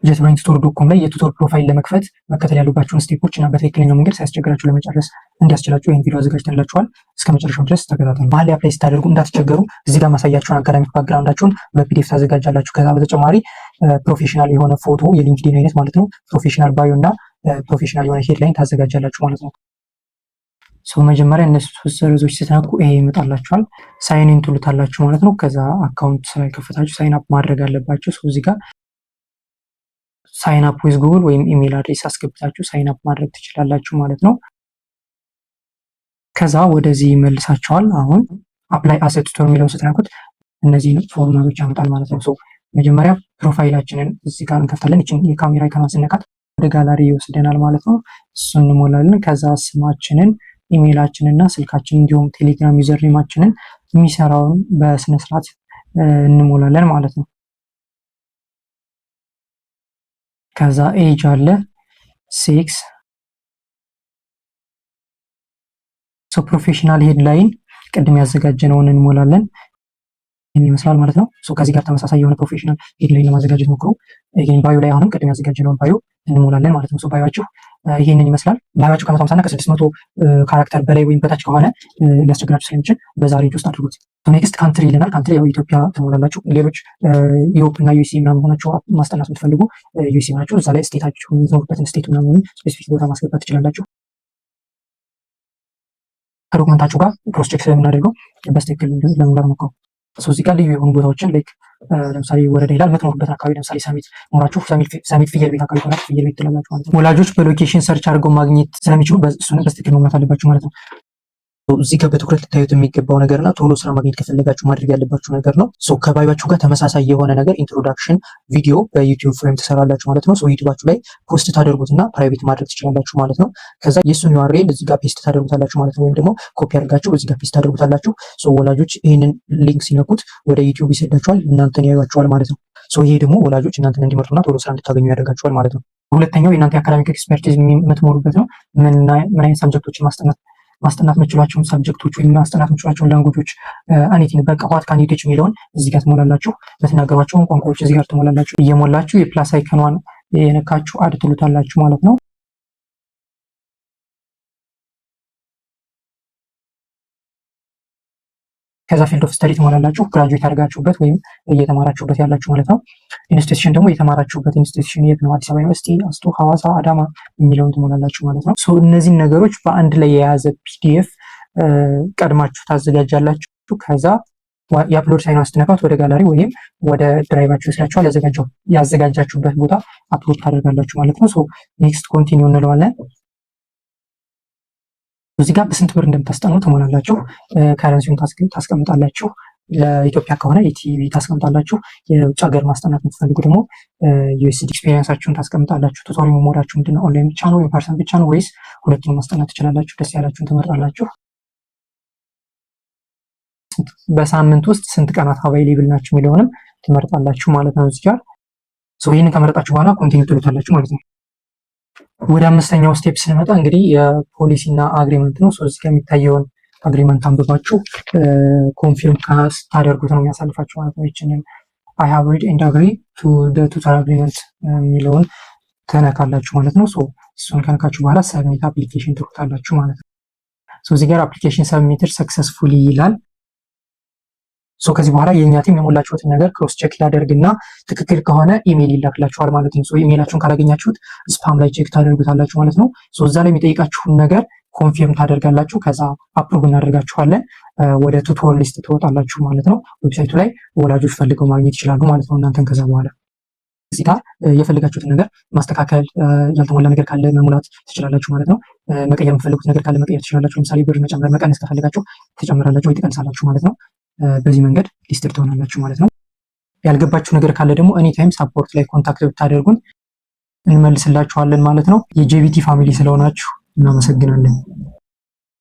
jetbrains.com ላይ የቱቶር ፕሮፋይል ለመክፈት መከተል ያሉባቸውን ስቴፖች እና በትክክለኛው መንገድ ሳያስቸግራችሁ ለመጨረስ እንዲያስችላችሁ ይህን ቪዲዮ አዘጋጅተንላችኋል። እስከ መጨረሻው ድረስ ተከታተሉ። ባህል አፕላይ ስታደርጉ እንዳትቸገሩ እዚህ ጋር ማሳያችሁን አካዳሚክ ባክግራውንዳችሁን በፒዲኤፍ ታዘጋጃላችሁ። ከዛ በተጨማሪ ፕሮፌሽናል የሆነ ፎቶ የሊንክዲን አይነት ማለት ነው፣ ፕሮፌሽናል ባዮ እና ፕሮፌሽናል የሆነ ሄድላይን ታዘጋጃላችሁ ማለት ነው። መጀመሪያ እነሱ ሰረዞች ስትነኩ ይሄ ይመጣላችኋል። ሳይን ኢን ትሉታላችሁ ማለት ነው። ከዛ አካውንት ስለከፈታችሁ ሳይን አፕ ማድረግ አለባችሁ። እዚህ ጋር ሳይን አፕ ዊዝ ጉግል ወይም ኢሜል አድሬስ አስገብታችሁ ሳይን አፕ ማድረግ ትችላላችሁ ማለት ነው። ከዛ ወደዚህ ይመልሳችኋል። አሁን አፕላይ አስ ቱቶር የሚለውን ስትነኩት እነዚህን ፎርማቶች ያመጣል ማለት ነው። መጀመሪያ ፕሮፋይላችንን እዚህ ጋር እንከፍታለን። እቺን የካሜራ አይከኗን ስንነካት ወደ ጋላሪ ይወስደናል ማለት ነው። እሱን እንሞላለን። ከዛ ስማችንን፣ ኢሜይላችንን እና ስልካችንን እንዲሁም ቴሌግራም ዩዘር ኔማችንን የሚሰራውን በስነ ስርዓት እንሞላለን ማለት ነው። ከዛ ኤጅ አለ፣ ሴክስ፣ ፕሮፌሽናል ሄድላይን ቅድም ያዘጋጀነውን እንሞላለን። ይህን ይመስላል ማለት ነው። ከዚህ ጋር ተመሳሳይ የሆነ ፕሮፌሽናል ሄድላይን ለማዘጋጀት ሞክሩ። ይህን ባዮ ላይ አሁንም ቅድም ያዘጋጀነውን ባዮ እንሞላለን ማለት ነው። ባዮአችሁ ይህንን ይመስላል። ባዮአችሁ ከ150 እና ከ600 ካራክተር በላይ ወይም በታች ከሆነ ሊያስቸግራችሁ ስለሚችል በዛ ሬንጅ ውስጥ አድርጉት። ኔክስት ካንትሪ ይለናል። ካንትሪ ያው ኢትዮጵያ ትሞላላችሁ። ሌሎች ዩሮፕ እና ዩኤስኤ ምናምን ሆናችሁ ማስጠናት የምትፈልጉ ዩኤስኤ ናችሁ። እዛ ላይ ስቴታችሁ የምትኖሩበትን ስቴት ምናምን ስፔሲፊክ ቦታ ማስገባት ትችላላችሁ። ከዶክመንታችሁ ጋር ክሮስ ቼክ ስለምናደርገው በስትክክል ለመሙላት ሞክሩ። እዚህ ጋር ልዩ የሆኑ ቦታዎችን ላይክ ለምሳሌ ወረዳ ይላል። የምትኖሩበትን አካባቢ ለምሳሌ ሰሚት ኖራችሁ ሰሚት ፍየል ቤት አካባቢ ሆናችሁ ፍየል ቤት ትላላችሁ ማለት ነው። ወላጆች በሎኬሽን ሰርች አድርገው ማግኘት ስለሚችሉ እሱን በስትክክል መሙላት አለባችሁ ማለት ነው። እዚህ ጋር በትኩረት ልታዩት የሚገባው ነገርና ቶሎ ስራ ማግኘት ከፈለጋችሁ ማድረግ ያለባችሁ ነገር ነው። ከባዮአችሁ ጋር ተመሳሳይ የሆነ ነገር ኢንትሮዳክሽን ቪዲዮ በዩቲዩብ ፍሬም ትሰራላችሁ ማለት ነው። ዩቲዩባችሁ ላይ ፖስት ታደርጉትና ፕራይቬት ማድረግ ትችላላችሁ ማለት ነው። ከዛ የሱን ዩአርኤል እዚህ ጋር ፔስት ታደርጉታላችሁ ማለት ነው። ወይም ደግሞ ኮፒ አድርጋችሁ እዚህ ጋር ፔስት ታደርጉታላችሁ። ወላጆች ይህንን ሊንክ ሲነኩት ወደ ዩቲዩብ ይሰዳችኋል፣ እናንተን ያዩአችኋል ማለት ነው። ይሄ ደግሞ ወላጆች እናንተን እንዲመርጡና ቶሎ ስራ እንድታገኙ ያደርጋችኋል ማለት ነው። ሁለተኛው የእናንተ የአካዳሚክ ኤክስፐርቲዝ የምትሞሉበት ነው። ምን አይነት ሳብጀክቶችን ማስጠናት የምችሏቸውን ሳብጀክቶች ወይም ማስጠናት የምችሏቸውን ላንጉጆች አኒቲንግ በቃ ዋት ካን ዩ ቲች የሚለውን እዚህ ጋር ትሞላላችሁ። በተናገሯቸውን ቋንቋዎች እዚህ ጋር ትሞላላችሁ። እየሞላችሁ የፕላስ አይከኗን የነካችሁ አድ ትሉታላችሁ ማለት ነው። ከዛ ፊልድ ኦፍ ስተዲ ትሞላላችሁ። ግራጁዌት አድርጋችሁበት ወይም እየተማራችሁበት ያላችሁ ማለት ነው። ኢንስቲትዩሽን ደግሞ የተማራችሁበት ኢንስቲትዩሽን የት ነው? አዲስ አበባ ዩኒቨርሲቲ፣ አስቶ፣ ሐዋሳ፣ አዳማ የሚለውን ትሞላላችሁ ማለት ነው። እነዚህን ነገሮች በአንድ ላይ የያዘ ፒዲኤፍ ቀድማችሁ ታዘጋጃላችሁ። ከዛ የአፕሎድ ሳይኗን ስትነካት ወደ ጋላሪ ወይም ወደ ድራይቫችሁ ይወስዳችኋል። ያዘጋጃችሁበት ቦታ አፕሎድ ታደርጋላችሁ ማለት ነው። ኔክስት ኮንቲኒው እንለዋለን። እዚህ ጋር በስንት ብር እንደምታስጠኑ ትሞላላችሁ። ከረንሲውን ታስቀምጣላችሁ። ለኢትዮጵያ ከሆነ ኢቲቪ ታስቀምጣላችሁ። የውጭ ሀገር ማስጠናት የምትፈልጉ ደግሞ ዩኤስዲ ኤክስፔሪየንሳችሁን ታስቀምጣላችሁ። ቱቶሪያል መሞራችሁ ምንድነው? ኦንላይን ብቻ ነው ወይም ፐርሰን ብቻ ነው ወይስ ሁለቱንም ማስጠናት ትችላላችሁ? ደስ ያላችሁን ትመርጣላችሁ። በሳምንት ውስጥ ስንት ቀናት አቫይሌብል ናችሁ የሚለውንም ትመርጣላችሁ ማለት ነው። እዚህ ጋር ይህንን ከመረጣችሁ በኋላ ኮንቲኒው ትሉታላችሁ ማለት ነው። ወደ አምስተኛው ስቴፕ ስንመጣ እንግዲህ የፖሊሲ እና አግሪመንት ነው። እዚህ ጋር የሚታየውን አግሪመንት አንብባችሁ ኮንፊርም ካስታደርጉት ነው የሚያሳልፋችሁ ማለት ነው። ይችንን አይ ሃቭ ሪድ ኤንድ አግሪ ቱ ዘ ቱተር አግሪመንት የሚለውን ተነካላችሁ ማለት ነው። እሱን ከነካችሁ በኋላ ሰብሚት አፕሊኬሽን ትሉታላችሁ ማለት ነው። እዚህ ጋር አፕሊኬሽን ሰብሚትድ ሰክሰስፉሊ ይላል። ከዚህ በኋላ የእኛ ቲም የሞላችሁትን ነገር ክሮስ ቼክ ያደርግና ትክክል ከሆነ ኢሜይል ይላክላችኋል ማለት ነው። ኢሜይላችሁን ካላገኛችሁት ስፓም ላይ ቼክ ታደርጉታላችሁ ማለት ነው። እዛ ላይ የሚጠይቃችሁን ነገር ኮንፊርም ታደርጋላችሁ። ከዛ አፕሩቭ እናደርጋችኋለን። ወደ ቱቶር ሊስት ትወጣላችሁ ማለት ነው። ዌብሳይቱ ላይ ወላጆች ፈልገው ማግኘት ይችላሉ ማለት ነው እናንተን። ከዛ በኋላ እዚህ ጋር የፈለጋችሁትን ነገር ማስተካከል፣ ያልተሞላ ነገር ካለ መሙላት ትችላላችሁ ማለት ነው። መቀየር የምትፈልጉት ነገር ካለ መቀየር ትችላላችሁ። ለምሳሌ ብር መጨመር መቀነስ ከፈለጋችሁ ትጨምራላችሁ ወይ ትቀንሳላችሁ ማለት ነው። በዚህ መንገድ ሊስትድ ትሆናላችሁ ማለት ነው። ያልገባችሁ ነገር ካለ ደግሞ ኤኒ ታይም ሳፖርት ላይ ኮንታክት ብታደርጉን እንመልስላችኋለን ማለት ነው። የጄቢቲ ፋሚሊ ስለሆናችሁ እናመሰግናለን።